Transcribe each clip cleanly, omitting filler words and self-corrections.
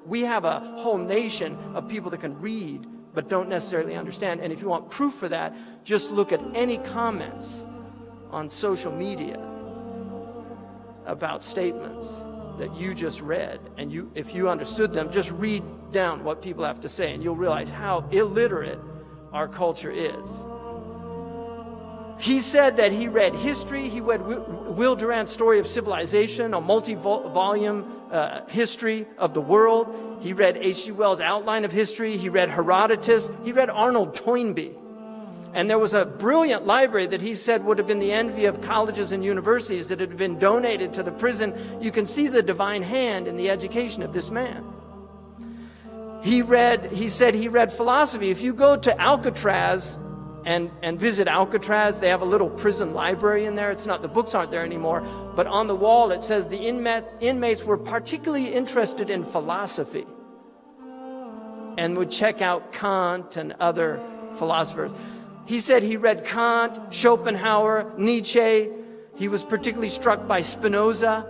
We have a whole nation of people that can read but don't necessarily understand. And if you want proof for that, just look at any comments on social media about statements that you just read. And if you understood them, just read down what people have to say, and you'll realize how illiterate our culture is. He said that he read history. He read Will Durant's Story of Civilization, a multi-volume history of the world. He read H.G. Wells' Outline of History. He read Herodotus. He read Arnold Toynbee. And there was a brilliant library that he said would have been the envy of colleges and universities that had been donated to the prison. You can see the divine hand in the education of this man. He said he read philosophy. If you go to Alcatraz and visit Alcatraz, they have a little prison library in there. It's not, the books aren't there anymore, but on the wall it says the inmates were particularly interested in philosophy and would check out Kant and other philosophers. He said he read Kant, Schopenhauer, Nietzsche. He was particularly struck by Spinoza.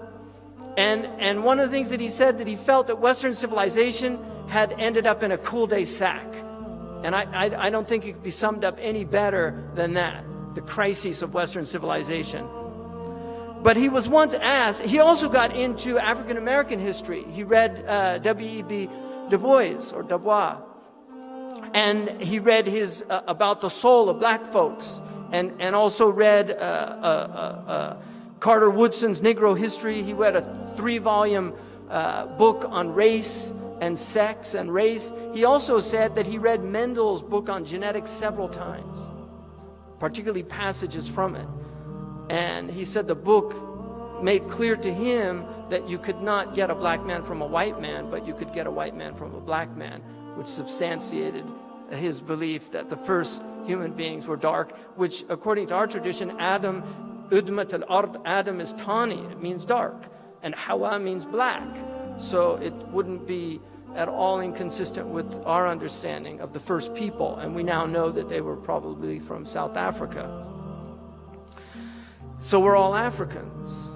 And one of the things that he said, that he felt that Western civilization had ended up in a cul-de-sac. And I don't think it could be summed up any better than that, the crises of Western civilization. But he was once asked, he also got into African American history. He read W.E.B. Du Bois. And he read his about the soul of black folks, and also read Carter Woodson's Negro History. He read a 3-volume book on race and sex and race. He also said that he read Mendel's book on genetics several times, particularly passages from it. And he said the book made clear to him that you could not get a black man from a white man, but you could get a white man from a black man, which substantiated his belief that the first human beings were dark, which according to our tradition, Adam, Udmat al-Ard, Adam is tawny, it means dark, and Hawa means black. So it wouldn't be at all inconsistent with our understanding of the first people, and we now know that they were probably from South Africa. So we're all Africans,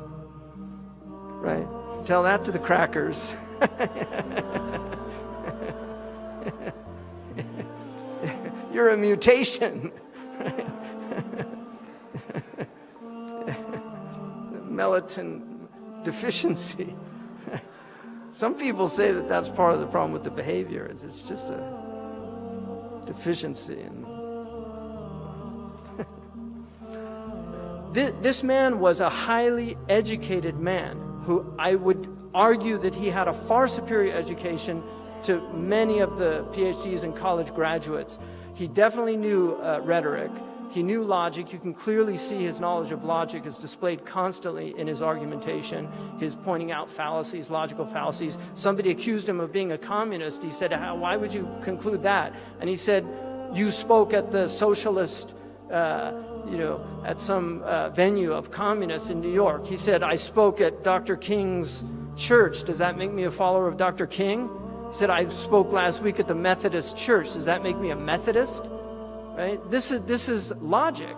right? Tell that to the crackers. You're a mutation. Melatonin deficiency. Some people say that that's part of the problem with the behavior, is it's just a deficiency. This man was a highly educated man who I would argue that he had a far superior education to many of the PhDs and college graduates. He definitely knew rhetoric. He knew logic. You can clearly see his knowledge of logic is displayed constantly in his argumentation, his pointing out fallacies, logical fallacies. Somebody accused him of being a communist. He said, why would you conclude that? And he said, you spoke at the socialist, at some venue of communists in New York. He said, I spoke at Dr. King's church. Does that make me a follower of Dr. King? He said, I spoke last week at the Methodist church. Does that make me a Methodist? Right? This is logic.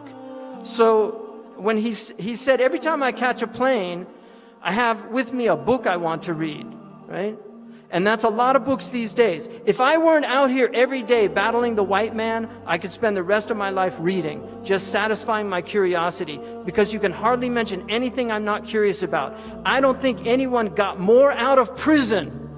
So when he said, every time I catch a plane, I have with me a book I want to read, right? And that's a lot of books these days. If I weren't out here every day battling the white man, I could spend the rest of my life reading, just satisfying my curiosity, because you can hardly mention anything I'm not curious about. I don't think anyone got more out of prison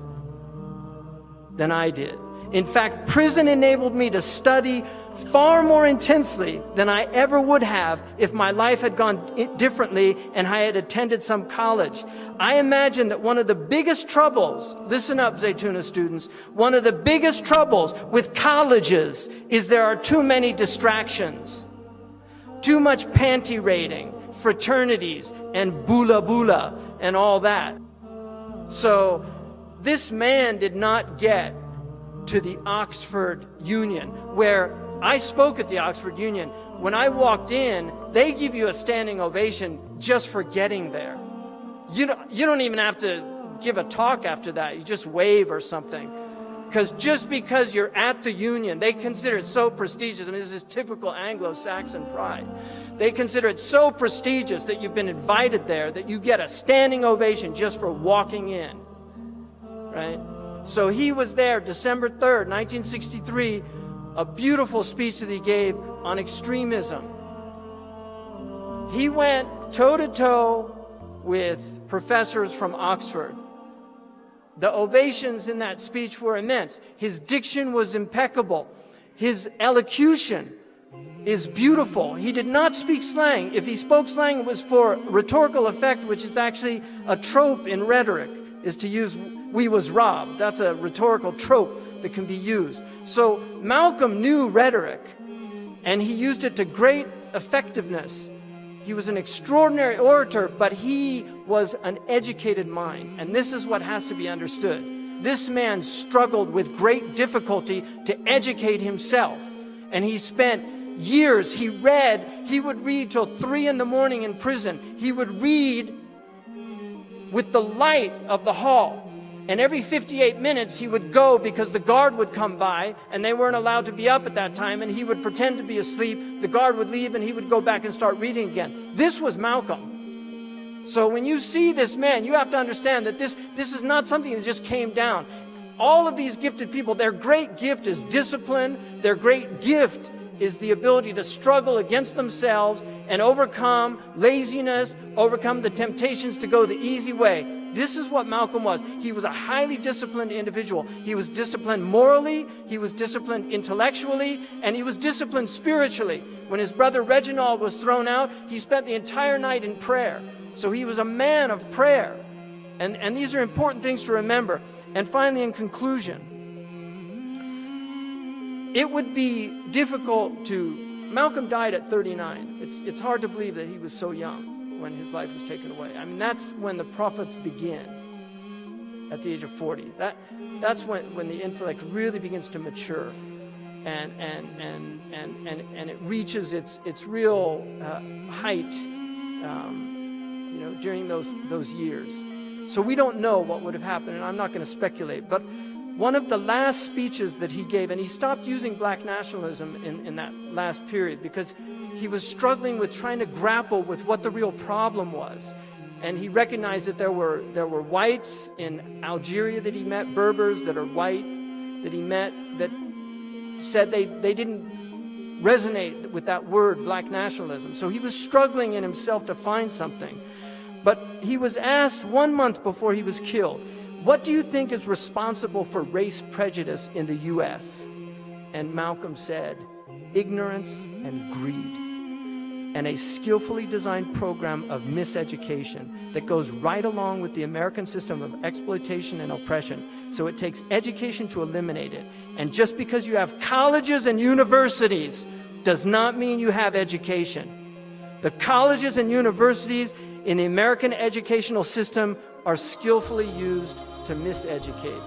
than I did. In fact, prison enabled me to study far more intensely than I ever would have if my life had gone differently and I had attended some college. I imagine that one of the biggest troubles, listen up Zaytuna students, one of the biggest troubles with colleges is there are too many distractions. Too much panty raiding, fraternities, and bula bula, and all that. So this man did not get to the Oxford Union, where I spoke at the Oxford Union. When I walked in, they give you a standing ovation just for getting there. You don't even have to give a talk after that. You just wave or something. Just because you're at the Union, they consider it so prestigious. I mean, this is typical Anglo-Saxon pride. They consider it so prestigious that you've been invited there that you get a standing ovation just for walking in, right? So he was there December 3rd, 1963, a beautiful speech that he gave on extremism. He went toe-to-toe with professors from Oxford. The ovations in that speech were immense. His diction was impeccable. His elocution is beautiful. He did not speak slang. If he spoke slang, it was for rhetorical effect, which is actually a trope in rhetoric, is to use "we was robbed." That's a rhetorical trope that can be used. So Malcolm knew rhetoric, and he used it to great effectiveness. He was an extraordinary orator, but he was an educated mind, and this is what has to be understood. This man struggled with great difficulty to educate himself, and he spent years, he would read till 3 in the morning in prison. He would read with the light of the hall. And every 58 minutes he would go because the guard would come by and they weren't allowed to be up at that time, and he would pretend to be asleep. The guard would leave and he would go back and start reading again. This was Malcolm. So when you see this man, you have to understand that this is not something that just came down. All of these gifted people, their great gift is discipline. Their great gift is the ability to struggle against themselves and overcome laziness, overcome the temptations to go the easy way. This is what Malcolm was. He was a highly disciplined individual. He was disciplined morally, he was disciplined intellectually, and he was disciplined spiritually. When his brother Reginald was thrown out, he spent the entire night in prayer. So he was a man of prayer. And these are important things to remember. And finally, in conclusion, it would be difficult to... Malcolm died at 39. It's hard to believe that he was so young when his life was taken away. I mean, that's when the prophets begin, at the age of 40. That's when the intellect really begins to mature, and it reaches its real height, during those years. So we don't know what would have happened, and I'm not going to speculate. But one of the last speeches that he gave, and he stopped using black nationalism in that last period because he was struggling with trying to grapple with what the real problem was. And he recognized that there were whites in Algeria that he met, Berbers that are white, that he met, that said they didn't resonate with that word, black nationalism. So he was struggling in himself to find something. But he was asked 1 month before he was killed, what do you think is responsible for race prejudice in the U.S.? And Malcolm said, ignorance and greed, and a skillfully designed program of miseducation that goes right along with the American system of exploitation and oppression. So it takes education to eliminate it. And just because you have colleges and universities does not mean you have education. The colleges and universities in the American educational system are skillfully used to miseducate.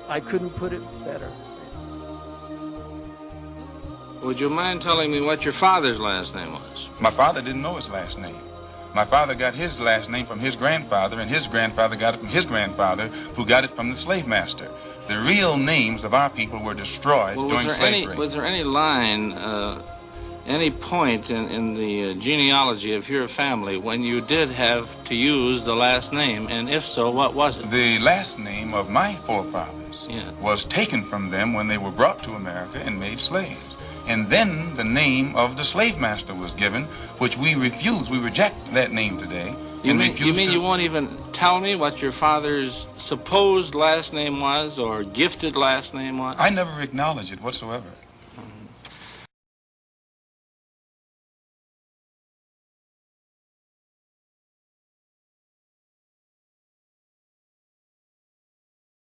I couldn't put it better. Would you mind telling me what your father's last name was? My father didn't know his last name. My father got his last name from his grandfather, and his grandfather got it from his grandfather, who got it from the slave master. The real names of our people were destroyed during slavery. Was there any line, any point in the genealogy of your family when you did have to use the last name, and if so, what was it? The last name of my forefathers was taken from them when they were brought to America and made slaves. And then the name of the slave master was given, which we refuse. We reject that name today. You mean you won't even tell me what your father's supposed last name was or gifted last name was? I never acknowledge it whatsoever.